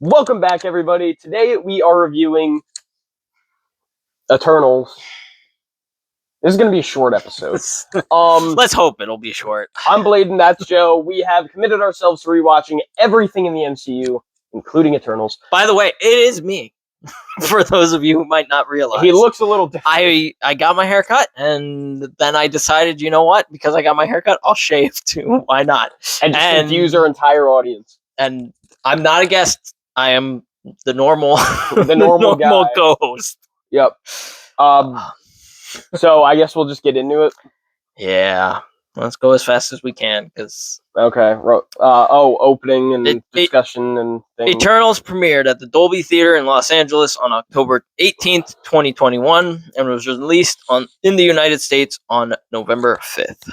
Welcome back, everybody. Today we are reviewing Eternals. This is going to be a short episode. Let's hope it'll be short. I'm Blade and that's Joe. We have committed ourselves to rewatching everything in the MCU, including Eternals. By the way, it is me. For those of you who might not realize. He looks a little different. I got my hair cut, and then I decided, you know what? Because I got my hair cut, I'll shave too. Why not? And just confuse our entire audience. And I'm not a guest. I am the normal normal guy. co-host. Yep. So I guess we'll just get into it. Yeah. Let's go as fast as we can, because... Okay. Opening and discussion and things. Eternals premiered at the Dolby Theater in Los Angeles on October 18th, 2021, and was released in the United States on November 5th.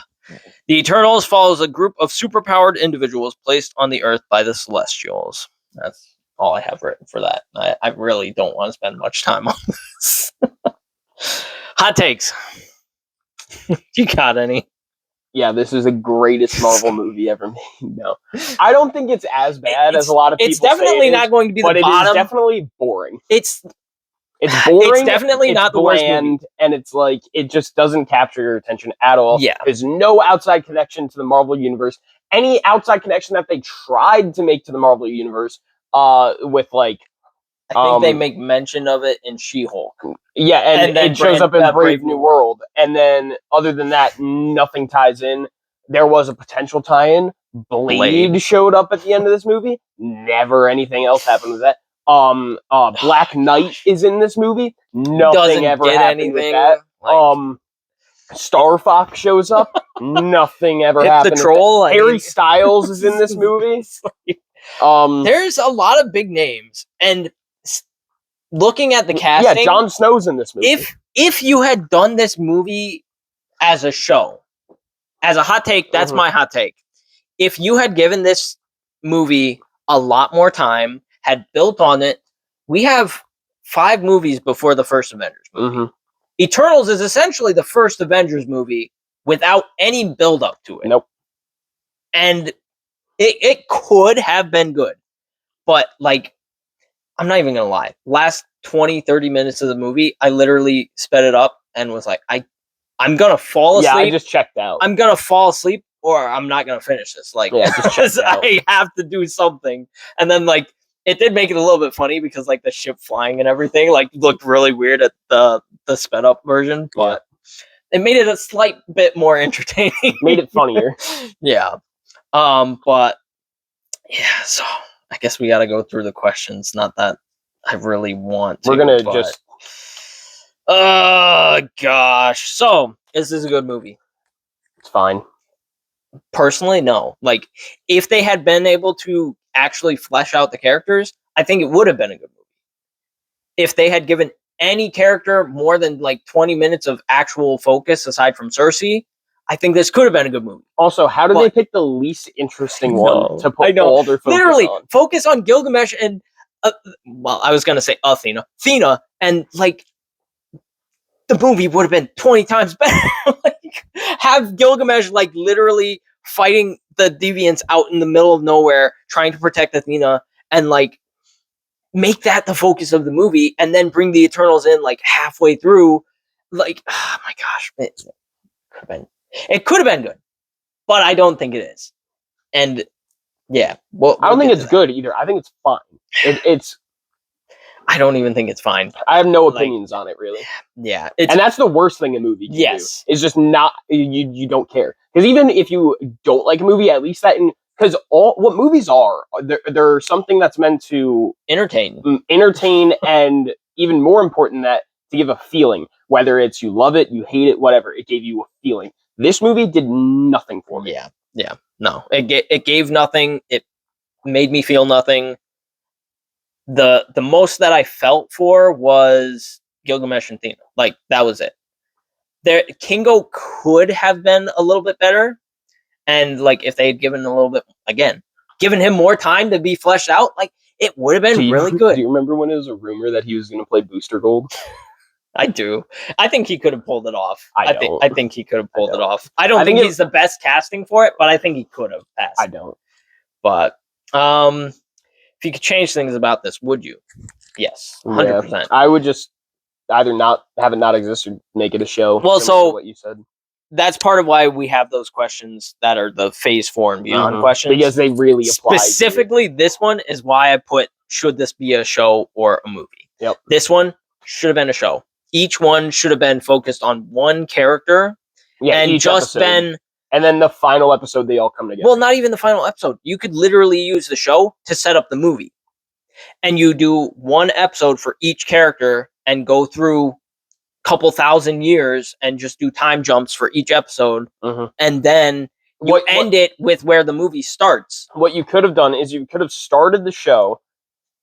The Eternals follows a group of superpowered individuals placed on the Earth by the Celestials. That's all I have written for that. I really don't want to spend much time on this. Hot takes. You got any? Yeah, this is the greatest Marvel movie ever made. No, I don't think it's as bad as a lot of people say. It's definitely not going to be the bottom. But it is definitely boring. It's boring. It's definitely not the worst movie. And it's like, it just doesn't capture your attention at all. Yeah. There's no outside connection to the Marvel Universe. Any outside connection that they tried to make to the Marvel Universe, with like... I think they make mention of it in She-Hulk. Yeah, and it shows up in Brave New World. And then, other than that, nothing ties in. There was a potential tie-in. Blade showed up at the end of this movie. Never anything else happened with that. Black Knight is in this movie. Nothing ever happened with that. Star Fox shows up. Nothing ever happened. The Troll. Harry Styles is in this movie. There's a lot of big names, and looking at the casting, yeah, Jon Snow's in this movie. If you had done this movie as a show, as a hot take, that's my hot take. If you had given this movie a lot more time, had built on it, we have 5 movies before the first Avengers movie. Eternals is essentially the first Avengers movie without any build-up to it. Nope. And it could have been good, but like, I'm not even gonna lie. Last 20, 30 minutes of the movie, I literally sped it up and was like, I'm gonna fall asleep. Yeah, I just checked out. I'm gonna fall asleep, or I'm not gonna finish this. Like, yeah, just I have to do something. And then like, it did make it a little bit funny because like the ship flying and everything like looked really weird at the sped up version, but it made it a slight bit more entertaining. Made it funnier. Yeah. But yeah, so I guess we got to go through the questions. Not that I really want to. We're going to just... Oh, gosh. So, is this a good movie? It's fine. Personally, no. Like, if they had been able to actually flesh out the characters, I think it would have been a good movie. If they had given any character more than, like, 20 minutes of actual focus, aside from Cersei, I think this could have been a good movie. Also, how did they pick the least interesting one to put all their focus on? Focus on Gilgamesh and, well, I was going to say Athena, and, like, the movie would have been 20 times better. Like, have Gilgamesh, like, literally fighting the deviants out in the middle of nowhere, trying to protect Athena, and, like, make that the focus of the movie, and then bring the Eternals in, like, halfway through. Like, oh my gosh, it could have been good, but I don't think it is. And yeah, I don't think it's good either. I think it's fine. I don't even think it's fine. I have no opinions on it, really. Yeah, and that's the worst thing a movie can do. Is just not you don't care, because even if you don't like a movie, at least because what movies are, they're something that's meant to entertain, and even more important, that to give a feeling, whether it's you love it, you hate it, whatever. It gave you a feeling. This movie did nothing for me. Yeah. No, it gave nothing. It made me feel nothing. The most that I felt for was Gilgamesh and Athena. Like, that was it. Kingo could have been a little bit better, and like, if they had given given him more time to be fleshed out, like, it would have been really good. Do you remember when it was a rumor that he was going to play Booster Gold? I do. I think he could have pulled it off. I think he could have pulled it off. I think he's the best casting for it, but I think he could have passed. I don't. But If you could change things about this, would you? Yes, 100%. I would just either not have it not exist or make it a show. Well, similar to so what you said, that's part of why we have those questions that are the Phase 4 and beyond questions. because they really apply. Specifically, this one is why I put, should this be a show or a movie? Yep. This one should have been a show. Each one should have been focused on one character and each just episode. been... And then the final episode, they all come together. Well, not even the final episode. You could literally use the show to set up the movie. And you do one episode for each character and go through a couple thousand years and just do time jumps for each episode. And then you end it with where the movie starts. What you could have done is you could have started the show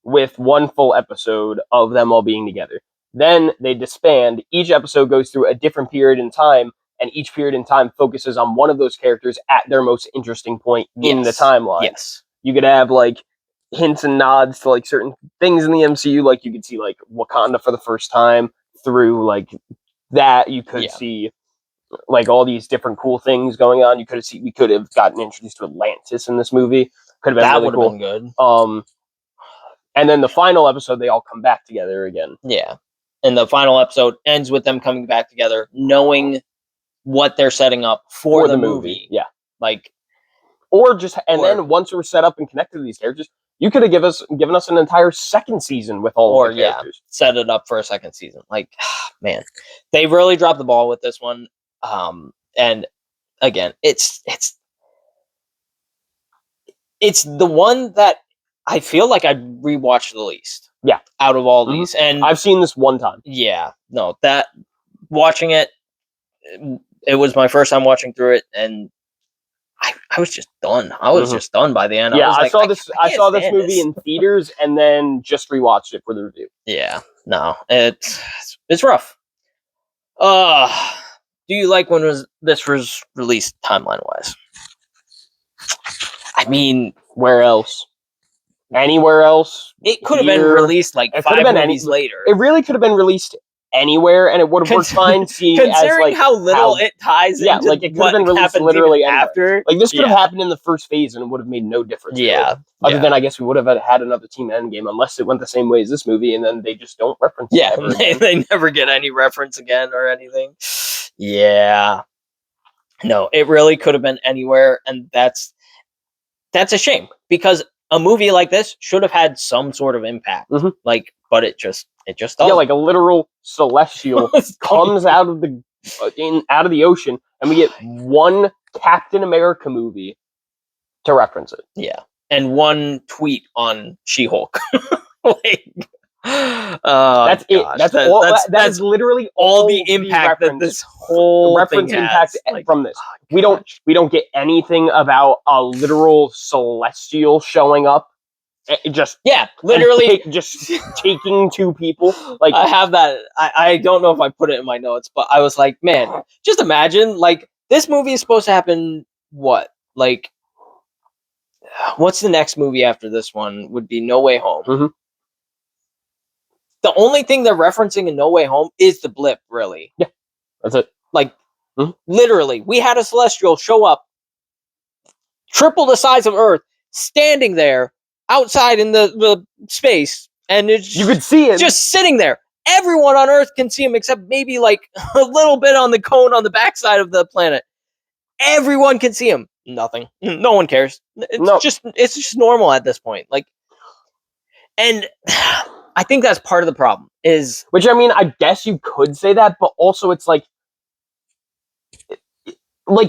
with one full episode of them all being together. Then they disband. Each episode goes through a different period in time, and each period in time focuses on one of those characters at their most interesting point in the timeline. Yes. You could have like hints and nods to like certain things in the MCU, like you could see like Wakanda for the first time through like that. You could see like all these different cool things going on. We could have gotten introduced to Atlantis in this movie. Could have been that really would have cool. been good. And then the final episode, they all come back together again. Yeah. And the final episode ends with them coming back together, knowing what they're setting up for the movie. Yeah. Like, then once we're set up and connected to these characters, you could have given us an entire second season with all of the characters. Set it up for a second season. Like, man, they really dropped the ball with this one. And again, it's the one that I feel like I'd rewatch the least. Yeah. Out of all these. And I've seen this one time. Yeah. No, that watching it was my first time watching through it, and I was just done. I was just done by the end. Yeah, I saw this movie in theaters and then just rewatched it for the review. Yeah. No, it's rough. Do you like when this was released timeline wise? I mean, where else? Anywhere else? It could have been released like 5 movies later. It really could have been released anywhere, and it would have worked fine. Considering how little it ties into like it could have been released literally after. Like this could have happened in the first phase, and it would have made no difference. Yeah. Other than I guess we would have had another Team Endgame, unless it went the same way as this movie, and then they just don't reference. Yeah, they never get any reference again or anything. Yeah. No, it really could have been anywhere, and that's a shame because a movie like this should have had some sort of impact. Like, but it just doesn't. Yeah, like a literal celestial comes out of the ocean, and we get one Captain America movie to reference it. Yeah, and one tweet on She-Hulk. That's it. That's literally all the impact that this whole reference thing impact has. from this. We don't get anything about a literal celestial showing up. Literally just taking two people. Like I have that. I don't know if I put it in my notes, but I was like, man, just imagine like this movie is supposed to happen. What like? What's the next movie after this one? Would be No Way Home. The only thing they're referencing in No Way Home is the blip, really. Yeah, that's it. Like, literally, we had a celestial show up, triple the size of Earth, standing there outside in the space, and you could see it just sitting there. Everyone on Earth can see him, except maybe like a little bit on the cone on the backside of the planet. Everyone can see him. Nothing. No one cares. It's just normal at this point. Like, and I think that's part of the problem is... Which, I mean, I guess you could say that, but also it's like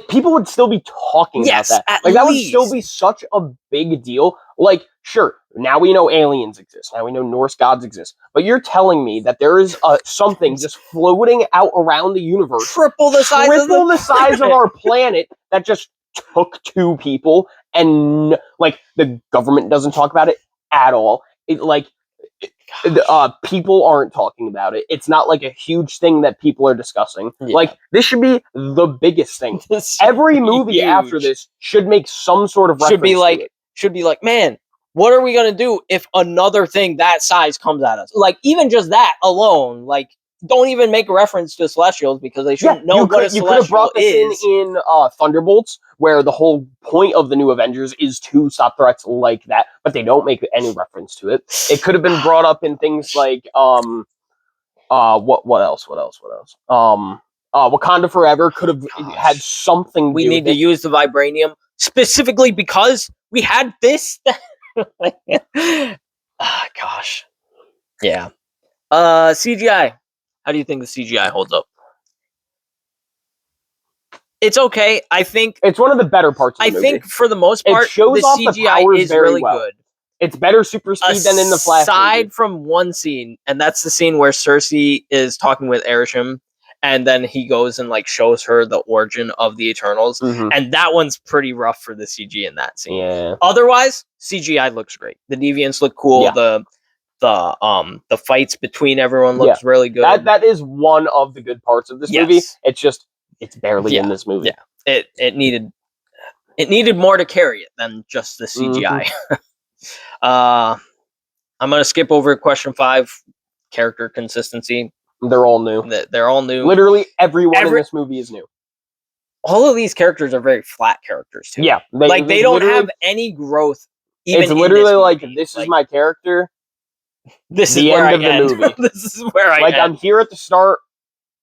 people would still be talking about that. Like, that would still be such a big deal. Like, sure, now we know aliens exist. Now we know Norse gods exist. But you're telling me that there is something just floating out around the universe. Triple the size of our planet that just took two people, and, like, the government doesn't talk about it at all. People aren't talking about it. It's not like a huge thing that people are discussing. Yeah. Like, this should be the biggest thing. Every movie after this should make some sort of reference should be like, man, what are we gonna do if another thing that size comes at us? Like, even just that alone, like, don't even make a reference to Celestials because they shouldn't know what a you could have Celestial brought this is. in Thunderbolts, where the whole point of the New Avengers is to stop threats like that, but they don't make any reference to it. It could have been brought up in things like what else? Wakanda Forever could have had something. We need to use the vibranium specifically because we had this. Gosh, yeah. CGI. How do you think the CGI holds up? It's okay. I think it's one of the better parts of the movie. I think for the most part, it shows the off CGI the powers is very really well. good. It's better super speed than in the Flash Aside movie. from one scene, and that's the scene where Cersei is talking with Arishem, and then he goes and like shows her the origin of the Eternals, and that one's pretty rough for the CG in that scene. Yeah. Otherwise, CGI looks great. The Deviants look cool. Yeah. The fights between everyone looks really good. That is one of the good parts of this movie. It's barely in this movie. Yeah. It needed more to carry it than just the CGI. I'm gonna skip over question 5. Character consistency. They're all new. They're all new. Literally everyone in this movie is new. All of these characters are very flat characters too. Yeah, they don't have any growth. Even it's literally like movie. This is my character. This is where end of the movie. This is where I end. I'm here at the start,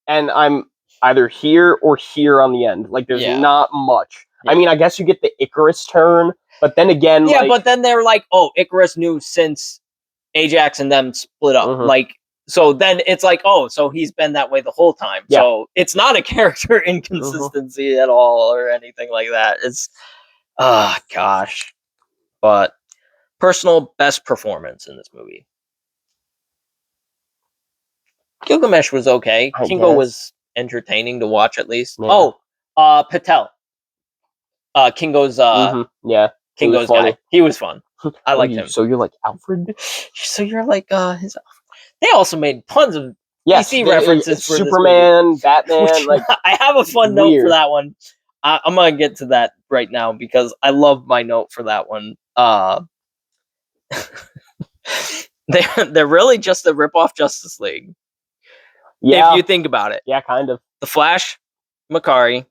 and I'm either here or here on the end. Like there's not much. Yeah. I mean, I guess you get the Icarus turn, but then again, but then they're like, oh, Icarus knew since Ajax and them split up. Like, so then it's like, oh, so he's been that way the whole time. Yeah. So it's not a character inconsistency at all or anything like that. It's, gosh. But personal best performance in this movie. Gilgamesh was okay. Kingo was entertaining to watch at least. Yeah. Oh, Patel. Kingo's Kingo's guy. He was fun. I liked him. So you're like Alfred? So you're like his. They also made tons of DC references for Superman, Batman. Like I have a fun note for that one. I'm gonna get to that right now because I love my note for that one. They're really just a rip-off Justice League. Yeah, if you think about it. Yeah, kind of. The Flash, Makari.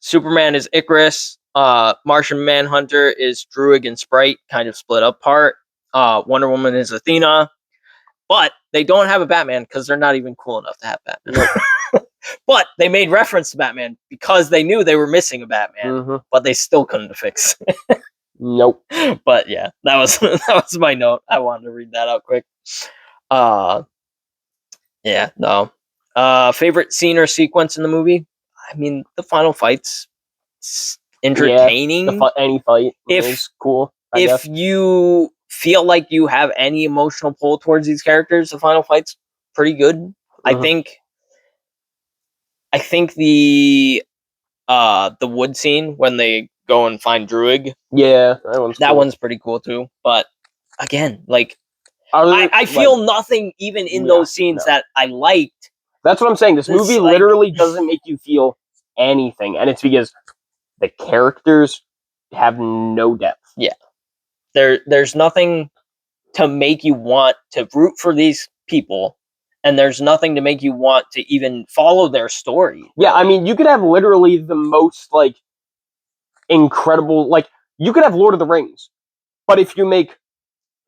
Superman is Icarus. Martian Manhunter is Druig and Sprite, kind of split up part. Wonder Woman is Athena. But they don't have a Batman because they're not even cool enough to have Batman. But they made reference to Batman because they knew they were missing a Batman, but they still couldn't fix it. Nope. But yeah, that was my note. I wanted to read that out quick. Yeah, no. Favorite scene or sequence in the movie? I mean, the final fight's entertaining. Yeah, any fight is cool. If you feel like you have any emotional pull towards these characters, the final fight's pretty good. I think the wood scene when they go and find Druig. Yeah, that one's pretty cool too. But again, like I feel nothing even in those scenes that I liked. That's what I'm saying. This movie literally doesn't make you feel anything, and it's because the characters have no depth. Yeah. There's nothing to make you want to root for these people, and there's nothing to make you want to even follow their story. Yeah, I mean, you could have literally the most, like, incredible... Like, you could have Lord of the Rings, but if you make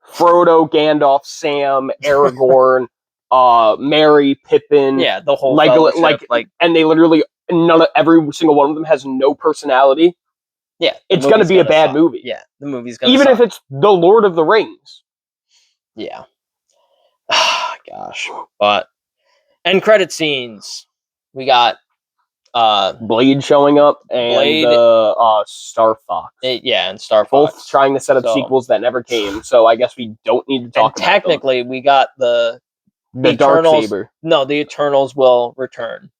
Frodo, Gandalf, Sam, Aragorn, Merry, Pippin... Yeah, the whole like, and they literally... every single one of them has no personality. Yeah, it's going to be a bad movie. Yeah, the movie's going to even if it's The Lord of the Rings. Yeah. Gosh. But end credit scenes. We got Blade showing up and Star Fox. And Star Fox. Both trying to set up sequels that never came. So I guess we don't need to talk about technically, them. We got the Darksaber. No, the Eternals will return.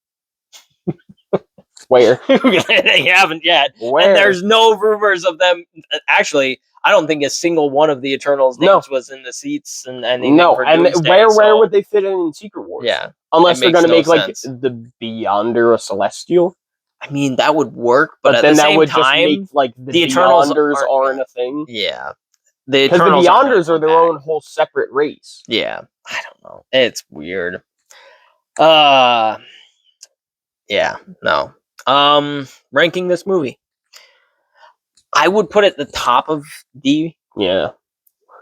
Where? They haven't yet. Where? And there's no rumors of them. Actually, I don't think a single one of the Eternals names was in the seats and anything. No, for and Doomsday, where would they fit in Secret Wars? Yeah. Unless they're going to make like the Beyonder a Celestial. I mean, that would work, but at then the that same would time, just make like the Beyonders aren't a thing. Yeah. Because the Beyonders are their own whole separate race. Yeah. I don't know. It's weird. Yeah, no. Ranking this movie, I would put it at the top of the. Yeah,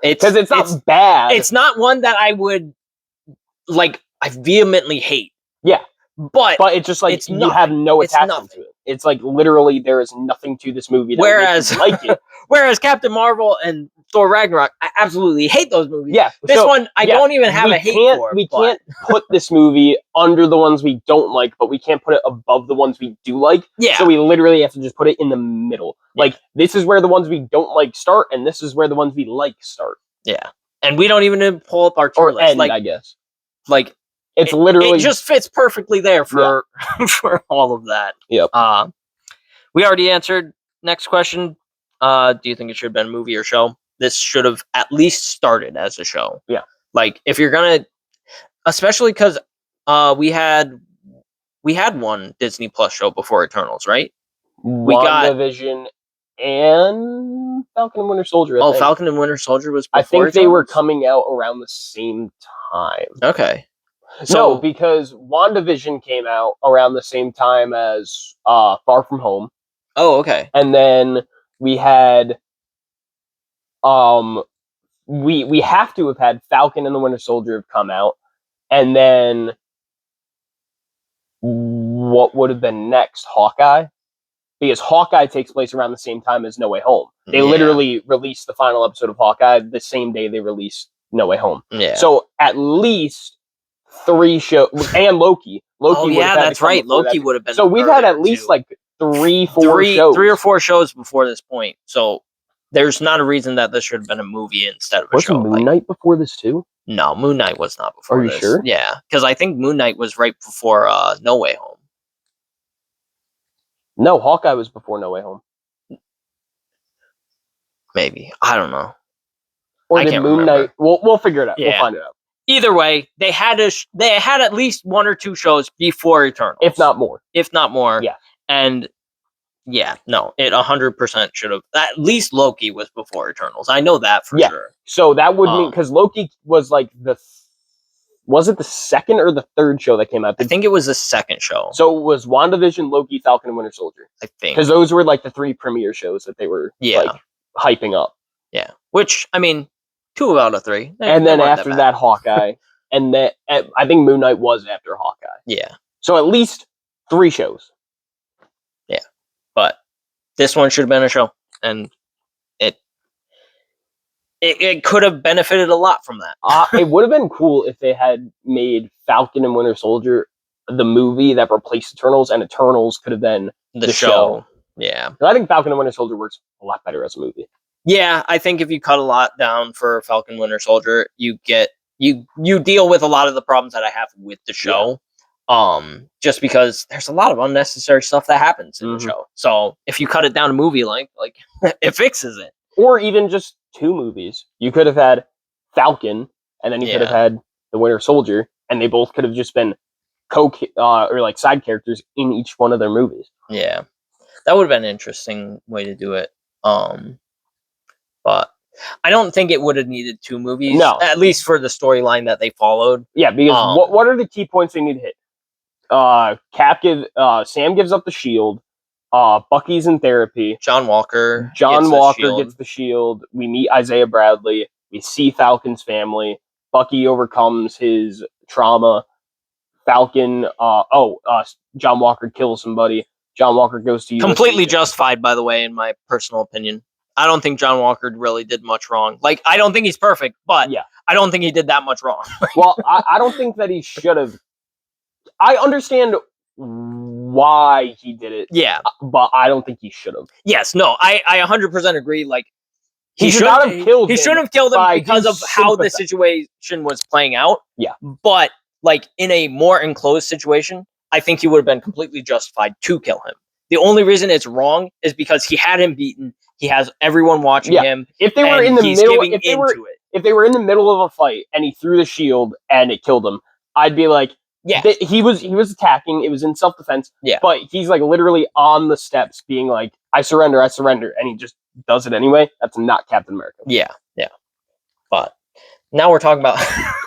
It's because it's not bad. It's not one that I would like. I vehemently hate. Yeah, but it's just like it's you nothing. have no It's attachment nothing. to it. It's like literally there is nothing to this movie that Whereas, makes you like it. whereas Captain Marvel and Thor Ragnarok, I absolutely hate those movies. Yeah, This so, one I don't even have a hate for. We can't put this movie under the ones we don't like, but we can't put it above the ones we do like. Yeah. So we literally have to just put it in the middle. Yeah. Like, this is where the ones we don't like start, and this is where the ones we like start. Yeah. And we don't even pull up our tier or list. end, I guess. Like, it's literally it just fits perfectly there for for all of that. Yep. We already answered. Next question. Do you think it should have been a movie or show? This should have at least started as a show. Yeah. Like, if you're gonna, especially because we had one Disney Plus show before Eternals, right? We got WandaVision and Falcon and Winter Soldier. I think. Falcon and Winter Soldier was before I think Eternals? they were coming out around the same time. Okay. So, no, because WandaVision came out around the same time as Far From Home. Oh, okay. And then we had we have to have had Falcon and the Winter Soldier have come out. And then what would have been next? Hawkeye? Because Hawkeye takes place around the same time as No Way Home. They literally released the final episode of Hawkeye the same day they released No Way Home. Yeah. So at least 3 shows, and Loki. Oh yeah, that's right. Loki would have been. So we've had at least like 3, 4 shows. 3 or 4 shows before this point. So there's not a reason that this should have been a movie instead of a show. Was Moon Knight before this too? No, Moon Knight was not before this. Are you sure? Yeah, because I think Moon Knight was right before No Way Home. No, Hawkeye was before No Way Home. Maybe. I don't know. Or did Moon Knight... We'll figure it out. Yeah. We'll find it out. Either way, they had at least 1 or 2 shows before Eternals. If not more. Yeah. And yeah, no, it 100% should have. At least Loki was before Eternals. I know that for sure. So that would mean... Because Loki was like the... Was it the second or the third show that came out? I think it was the second show. So it was WandaVision, Loki, Falcon, and Winter Soldier. I think. Because those were like the 3 premiere shows that they were like hyping up. Yeah. Which, I mean, 2 out of 3. And then after that, Hawkeye. And then I think Moon Knight was after Hawkeye. Yeah. So at least 3 shows. Yeah. But this one should have been a show. And it could have benefited a lot from that. It would have been cool if they had made Falcon and Winter Soldier the movie that replaced Eternals, and Eternals could have been the show. Yeah. I think Falcon and Winter Soldier works a lot better as a movie. Yeah, I think if you cut a lot down for Falcon Winter Soldier, you get you deal with a lot of the problems that I have with the show. Just because there's a lot of unnecessary stuff that happens in the show. So if you cut it down to movie like it fixes it. Or even just 2 movies. You could have had Falcon, and then you could have had the Winter Soldier, and they both could have just been or like side characters in each one of their movies. Yeah, that would have been an interesting way to do it. But I don't think it would have needed 2 movies. No, at least for the storyline that they followed. Yeah, because what are the key points they need to hit? Sam gives up the shield. Bucky's in therapy. John Walker gets the shield. We meet Isaiah Bradley. We see Falcon's family. Bucky overcomes his trauma. Falcon. John Walker kills somebody. John Walker goes to completely justified, by the way, in my personal opinion. I don't think John Walker really did much wrong. Like, I don't think he's perfect, but I don't think he did that much wrong. Well, I don't think that he should have. I understand why he did it. Yeah. But I don't think he should have. Yes, no, I 100% agree. Like, he should not have killed him. He shouldn't have killed him because of how the situation was playing out. Yeah. But, like, in a more enclosed situation, I think he would have been completely justified to kill him. The only reason it's wrong is because he had him beaten. He has everyone watching him. If they were in the middle, if they were in the middle of a fight and he threw the shield and it killed him, I'd be like, he was attacking. It was in self-defense. Yeah. But he's like literally on the steps being like, I surrender, and he just does it anyway. That's not Captain America. Yeah. But now we're talking about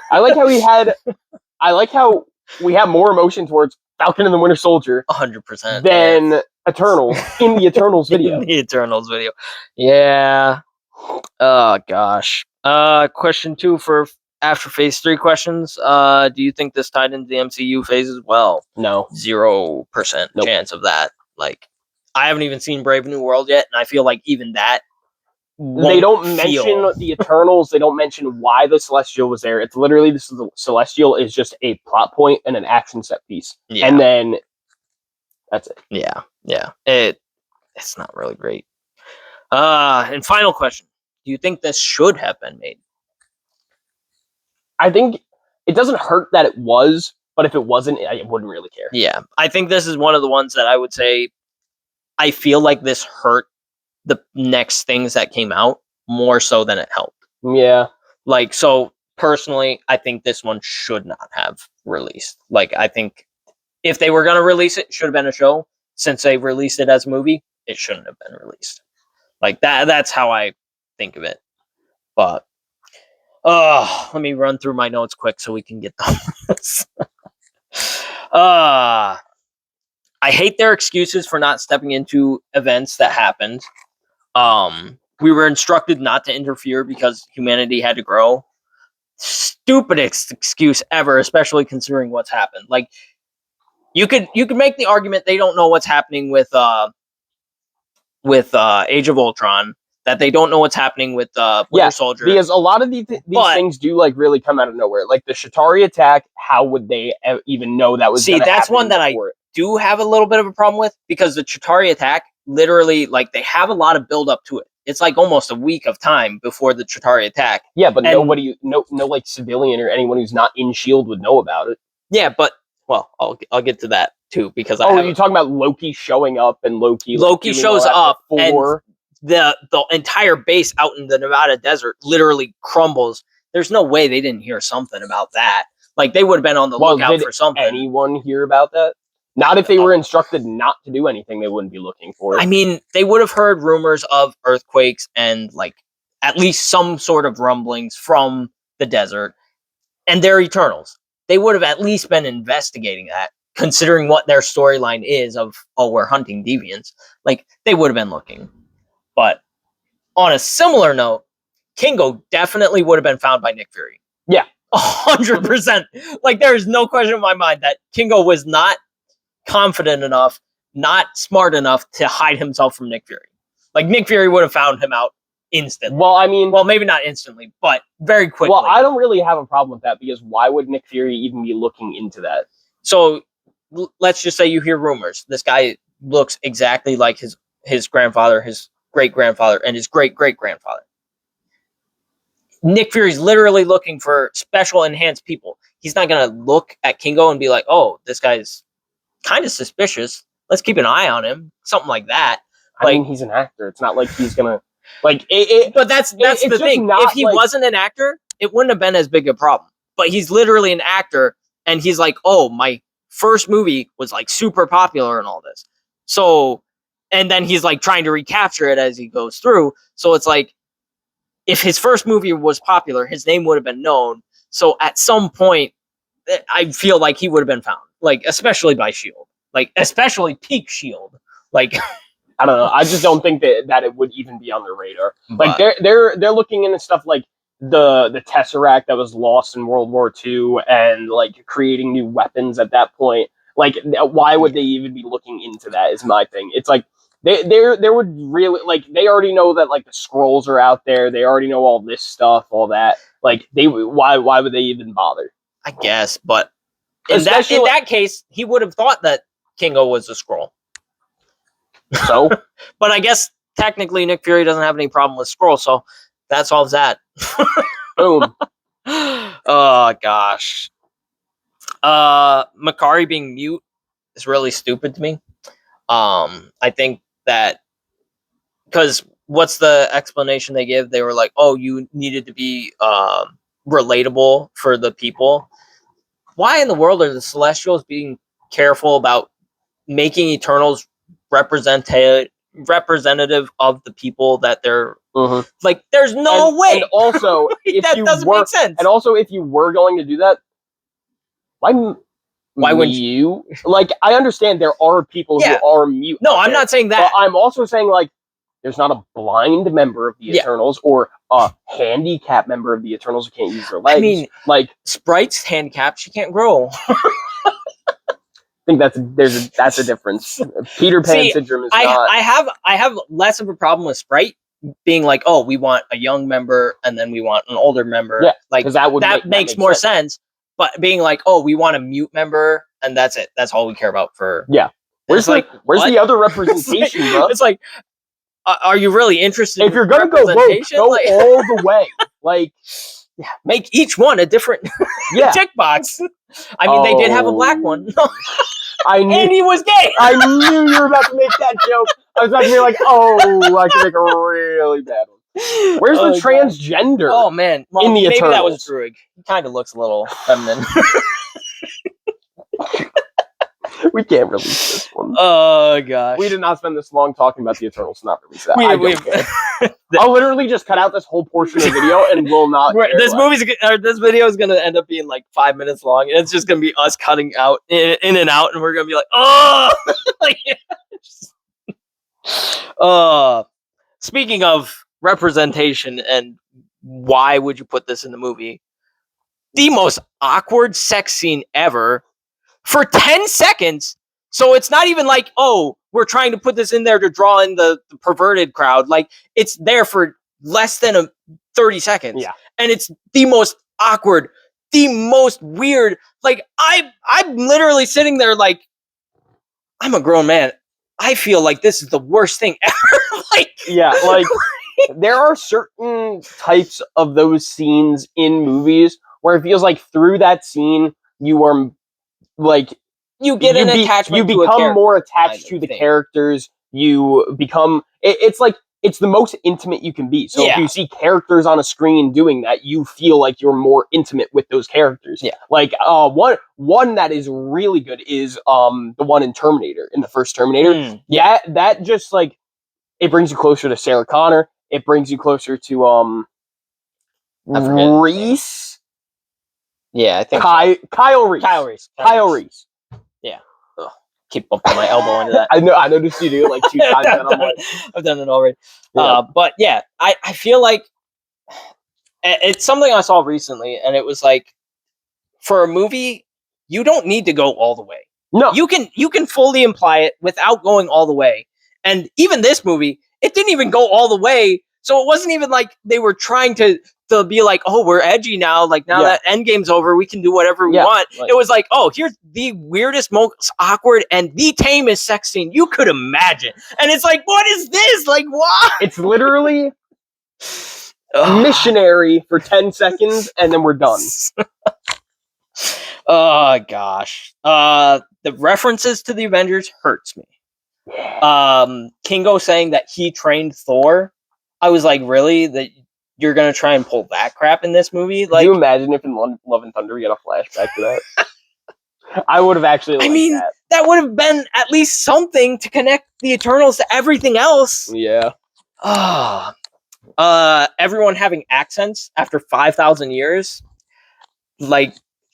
I like how we have more emotion towards Falcon and the Winter Soldier 100% than Eternals in the Eternals video. In the Eternals video. Yeah. Oh gosh. Question 2 for after phase 3 questions. Do you think this tied into the MCU phase as well? No. 0% chance of that. Like, I haven't even seen Brave New World yet, and I feel like even that they don't mention the Eternals. They don't mention why the Celestial was there. It's literally the Celestial is just a plot point and an action set piece. Yeah. And then that's it. Yeah. It's not really great. And final question. Do you think this should have been made? I think it doesn't hurt that it was, but if it wasn't, I wouldn't really care. Yeah. I think this is one of the ones that I would say I feel like this hurt the next things that came out more so than it helped. Yeah. Like, so personally, I think this one should not have released. Like, I think if they were going to release it, it should have been a show. Since they released it as a movie, it shouldn't have been released. Like, that's how I think of it. But, let me run through my notes quick so we can get done with this. I hate their excuses for not stepping into events that happened. We were instructed not to interfere because humanity had to grow. Stupidest excuse ever, especially considering what's happened. Like, you could make the argument they don't know what's happening with Age of Ultron, that they don't know what's happening with Winter Soldier. Because a lot of these things do like really come out of nowhere. Like the Chitauri attack, how would they even know that was? See, that's one that I do have a little bit of a problem with, because the Chitauri attack, literally, like, they have a lot of build up to it. It's like almost a week of time before the Chitauri attack. Yeah, but nobody, no like civilian or anyone who's not in S.H.I.E.L.D. would know about it. Yeah, but well, I'll get to that too, because you're talking about Loki showing up, and Loki shows up and the entire base out in the Nevada desert literally crumbles. There's no way they didn't hear something about that. Like, they would have been on the lookout for something. Anyone hear about that? Not if they were instructed not to do anything, they wouldn't be looking for it. I mean, they would have heard rumors of earthquakes and, like, at least some sort of rumblings from the desert. And they're Eternals. They would have at least been investigating that, considering what their storyline is of, we're hunting deviants. Like, they would have been looking. But on a similar note, Kingo definitely would have been found by Nick Fury. Yeah. 100%. Like, there is no question in my mind that Kingo was not confident enough, not smart enough to hide himself from Nick Fury. Like, Nick Fury would have found him out instantly. Well, I mean, maybe not instantly, but very quickly. Well, I don't really have a problem with that, because why would Nick Fury even be looking into that? So let's just say you hear rumors. This guy looks exactly like his grandfather, his great-grandfather, and his great-great-grandfather. Nick Fury's literally looking for special enhanced people. He's not going to look at Kingo and be like, oh, this guy's kind of suspicious. Let's keep an eye on him. Something like that. I mean, he's an actor. It's not like he's going to... Like, but that's the thing. If he wasn't an actor, it wouldn't have been as big a problem. But he's literally an actor, and he's like, oh, my first movie was, like, super popular and all this. So, and then he's, like, trying to recapture it as he goes through. So it's like, if his first movie was popular, his name would have been known. So at some point, I feel like he would have been found. Like, especially by S.H.I.E.L.D. Like, especially peak S.H.I.E.L.D. Like... I don't know. I just don't think that it would even be on their radar. Like, they're looking into stuff like the Tesseract that was lost in World War II, and like creating new weapons at that point. Like, why would they even be looking into that? Is my thing. It's like they would really, like, they already know that, like, the scrolls are out there. They already know all this stuff, all that. Like, why would they even bother? I guess, but in that case, he would have thought that Kingo was a Skrull. So, but I guess technically Nick Fury doesn't have any problem with Skrull, so that solves that. Boom. Oh gosh. Makkari being mute is really stupid to me. I think that because what's the explanation they give? They were like, "Oh, you needed to be relatable for the people." Why in the world are the Celestials being careful about making Eternals representative of the people that they're like? There's no way. And also, if that doesn't make sense. And also, if you were going to do that, why Why wouldn't you? mute. Like, I understand there are people Yeah. who are mute. No, out I'm there, not saying But that. I'm also saying, like, there's not a blind member of the Yeah. Eternals or a handicapped member of the Eternals who can't use their legs. I mean, like, Sprite's handicapped. She can't grow. I think that's a difference. Peter Pan See, syndrome is not. I have less of a problem with Sprite being like, oh, we want a young member and then we want an older member. Yeah, like 'cause that makes more sense. But being like, oh, we want a mute member and that's it. That's all we care about for. Yeah. Where's what? the other representation, bro? It's like, are you really interested? If you're gonna go woke, go like, all the way. Like, yeah, make each one a different yeah. tick box. I mean, they did have a black one. I knew And he was gay. I knew you were about to make that joke. I was about to be like, oh, I can make a really bad one. Where's the transgender? Oh man, well, in the maybe Eternals? that was Druig. He kind of looks a little feminine. We can't release this one. Oh gosh, We did not spend this long talking about the Eternals to not release that. We- I don't we've- care. I'll literally just cut out this whole portion of the video and will not. care this less. this video is gonna end up being like 5 minutes long, and it's just gonna be us cutting out in and out, and we're gonna be like, oh, like, speaking of representation and why would you put this in the movie? The most awkward sex scene ever for 10 seconds. So it's not even like, oh, we're trying to put this in there to draw in the perverted crowd. Like, it's there for less than 30 seconds. Yeah. And it's the most awkward, the most weird. Like, I'm literally sitting there like, I'm a grown man. I feel like this is the worst thing ever. Like, Yeah, like there are certain types of those scenes in movies where it feels like through that scene you are like you get an attachment. You to a become character, more attached kind of to the thing. characters. You become. It's like it's the most intimate you can be. So if Yeah. you see characters on a screen doing that, you feel like you're more intimate with those characters. Yeah. Like one that is really good is the one in Terminator, in the first Terminator. Yeah. That just like it brings you closer to Sarah Connor. It brings you closer to I forget his name. Reese. Yeah, I think Kyle Reese. Kyle Reese. Keep bumping my elbow into that. I noticed you do it like 2 times, and I'm like, I've done it already. Yeah. But yeah, I feel like it's something I saw recently, and it was like, for a movie, you don't need to go all the way. no, You can fully imply it without going all the way. And even this movie, it didn't even go all the way. So it wasn't even like they were trying to be like, oh, we're edgy now. Like, now Yeah. that Endgame's over, we can do whatever we Yeah, want. like- It was like, oh, here's the weirdest, most awkward, and the tamest sex scene you could imagine. And it's like, what is this? Like, why? it's literally Ugh. missionary for 10 seconds, and then we're done. Oh gosh. The references to the Avengers hurts me. Kingo saying that he trained Thor. I was like, really? That you're gonna try and pull that crap in this movie? Like, Can you imagine if in Love and Thunder we get a flashback to that? I would have actually liked mean, that. that would have been at least something to connect the Eternals to everything else. Yeah. Everyone having accents after 5,000 years. Like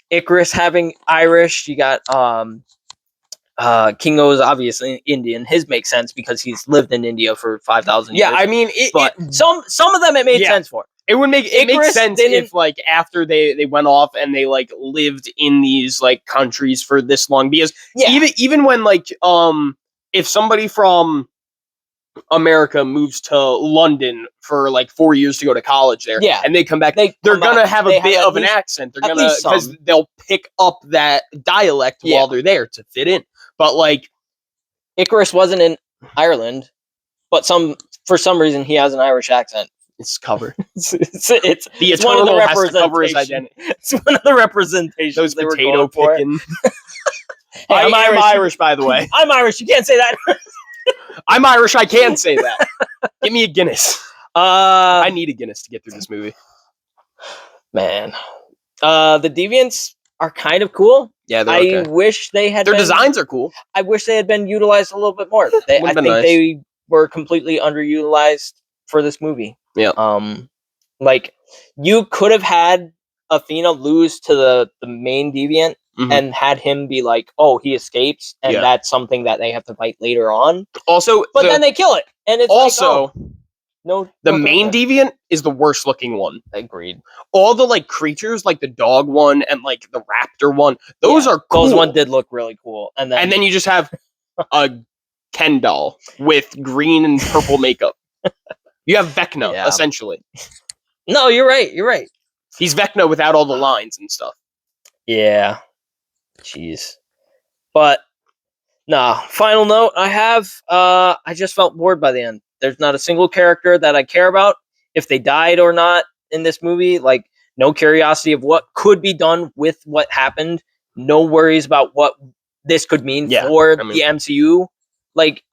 Icarus having Irish. You got Kingo is obviously Indian. His makes sense because he's lived in India for 5,000 years. Yeah, I mean, But some of them it made Yeah. sense for. it would make it makes Icarus sense didn't- if like after they went off and they like lived in these like countries for this long, because Yeah. even when like if somebody from America moves to London for like 4 years to go to college there, Yeah. and they come back, They they're come gonna back, have they a bit at of an least- accent. They're at gonna least because some. they'll pick up that dialect Yeah. while they're there to fit in. But like, Icarus wasn't in Ireland, but for some reason he has an Irish accent. it's covered. It's The it's one of the Eternal has to cover his representation- identity. It's one of the representations Those they were potato going for. picking. Hey, I I'm am Irish. Irish, by the way. I'm Irish. You can't say that. I'm Irish. I can say that. Give me a Guinness. I need a Guinness to get through this movie. Man, the Deviants are kind of cool. Yeah, they're I okay. wish they had Their been, designs are cool. I wish they had been utilized a little bit more. I Would've been think nice. they were completely underutilized for this movie. Yeah. Like you could have had Athena lose to the main Deviant and had him be like, "Oh, he escapes," and Yeah. that's something that they have to fight later on. Also, But then they kill it, and it's also like, oh, no. the no main threat deviant is the worst looking one. there. Agreed. All the like creatures, like the dog one and like the raptor one, those Yeah, are cool. Those one did look really cool, and then you just have a Ken doll with green and purple makeup. You have Vecna, Yeah. essentially. no, you're right. You're right. He's Vecna without all the lines and stuff. Yeah. Jeez. But nah, final note I have I just felt bored by the end. There's not a single character that I care about if they died or not in this movie. Like no curiosity of what could be done with what happened. No worries about what this could mean Yeah, for I mean- the MCU. Like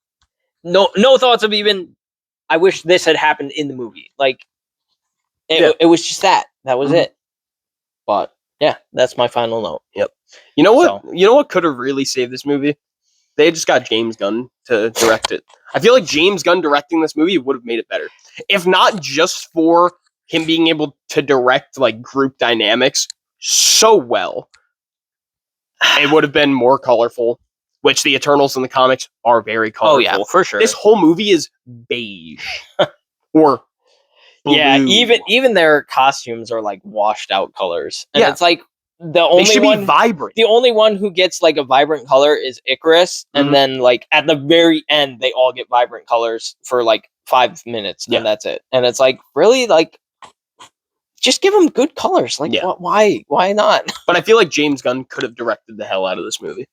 no thoughts of even I wish this had happened in the movie. Like it was just that. That was Mhm. it. But yeah, that's my final note. You know what? You know what could have really saved this movie? They just got James Gunn to direct it. I feel like James Gunn directing this movie would have made it better. If not just for him being able to direct like group dynamics so well, it would have been more colorful, which the Eternals in the comics are very colorful. Oh yeah, for sure. This whole movie is beige or blue. Yeah, even their costumes are like washed out colors, and Yeah. it's like the They only should one. be vibrant. The only one who gets like a vibrant color is Icarus, Mhm. and then like at the very end, they all get vibrant colors for like 5 minutes, Yeah. and that's it. And it's like really like, just give them good colors. Like, Yeah. why not? But I feel like James Gunn could have directed the hell out of this movie.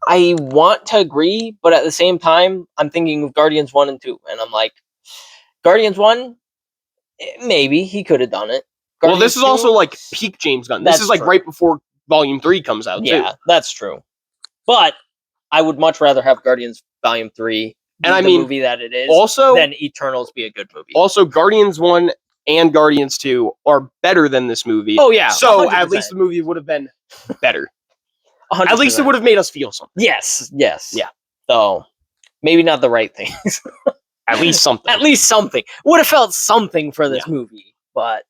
I want to agree, but at the same time, I'm thinking of Guardians 1 and 2, and I'm like, Guardians 1, maybe he could have done it. Well, this is Guardians 2, also like peak James Gunn. This That's is like true. right before Volume 3 comes out, too. yeah, that's true. But I would much rather have Guardians Volume 3 be And I the mean, movie that it is Also, than Eternals be a good movie. also Guardians 1 and Guardians 2 are better than this movie. Oh yeah, So 100%. at least the movie would have been better. 100%. At least it would have made us feel something. Yes. Yeah. So maybe not the right things. At least something. At least something. Would have felt something for this Yeah. movie. But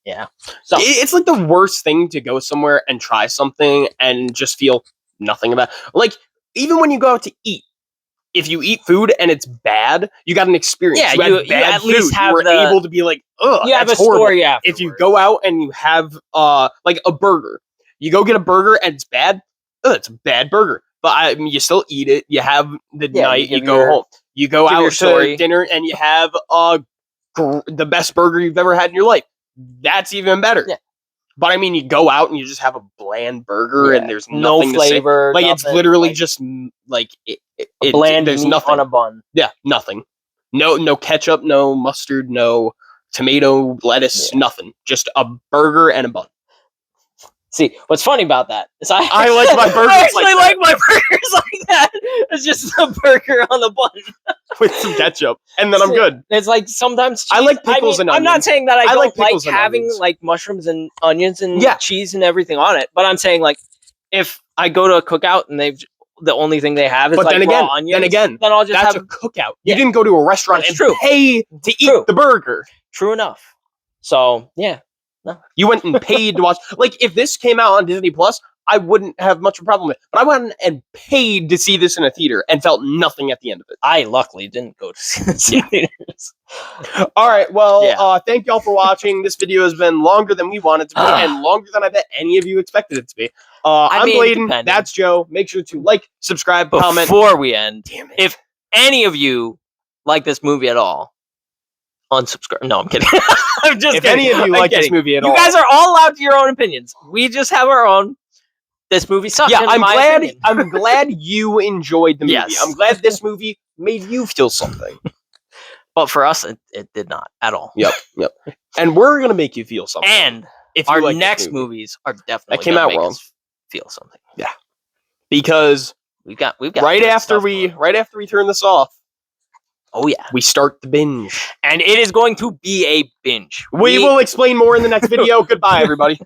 yeah. So It's like the worst thing to go somewhere and try something and just feel nothing about. Like even when you go out to eat, if you eat food and it's bad, you got an experience. Yeah, you, had you bad at least food. have you were the- able to be like, ugh, you have a that's horrible. story afterwards. If you go out and you have like a burger, you go get a burger and it's bad, it's a bad burger. But I mean, you still eat it. You have the Yeah, night. you You give go your- home. You go give your out to story. dinner and you have the best burger you've ever had in your life. That's even better. Yeah. But I mean, you go out and you just have a bland burger Yeah, and there's no nothing to say. flavor. Like it's nothing, literally like, just like a bland there's meat nothing on a bun. yeah, nothing. No ketchup, no mustard, no tomato, lettuce, Yeah. nothing. Just a burger and a bun. See, what's funny about that is I like my burgers I actually like like my burgers like that. It's just a burger on the bun. With some ketchup, and then I'm good. It's like sometimes I cheese- like pickles and I'm not onions. saying that I, I don't like like, pickles and having onions. like mushrooms and onions and Yeah. cheese and everything on it, but I'm saying like if I go to a cookout and the only thing they have is But like then raw again, onions, then I'll just That's have a cookout. Yeah. You didn't go to a restaurant That's and true. pay to eat True. the burger. true enough. So yeah, You went and paid to watch. Like if this came out on Disney Plus, I wouldn't have much of a problem with it. But I went and paid to see this in a theater and felt nothing at the end of it. I luckily didn't go to see this in theaters. All right. Well, Yeah. thank y'all for watching. This video has been longer than we wanted to be and longer than I bet any of you expected it to be. I'm mean, Bladen. depending. That's Joe. Make sure to like, subscribe, comment. Before we end, Damn it. if any of you like this movie at all, unsubscribe. No, I'm kidding. I'm just If kidding. any of you I'm like this kidding. movie at You all, guys are all allowed to your own opinions. We just have our own. This movie sucks. yeah, in I'm my glad. opinion. I'm glad you enjoyed the movie. Yes. I'm glad this movie made you feel something. But for us, it did not at all. Yep. And we're gonna make you feel something. And if you our like this next movie. movies are definitely came gonna out make wrong. us feel something. because We've got right good after stuff we going. turn this off, Oh yeah, we start the binge. and it is going to be a binge. We will explain more in the next video. Goodbye, everybody.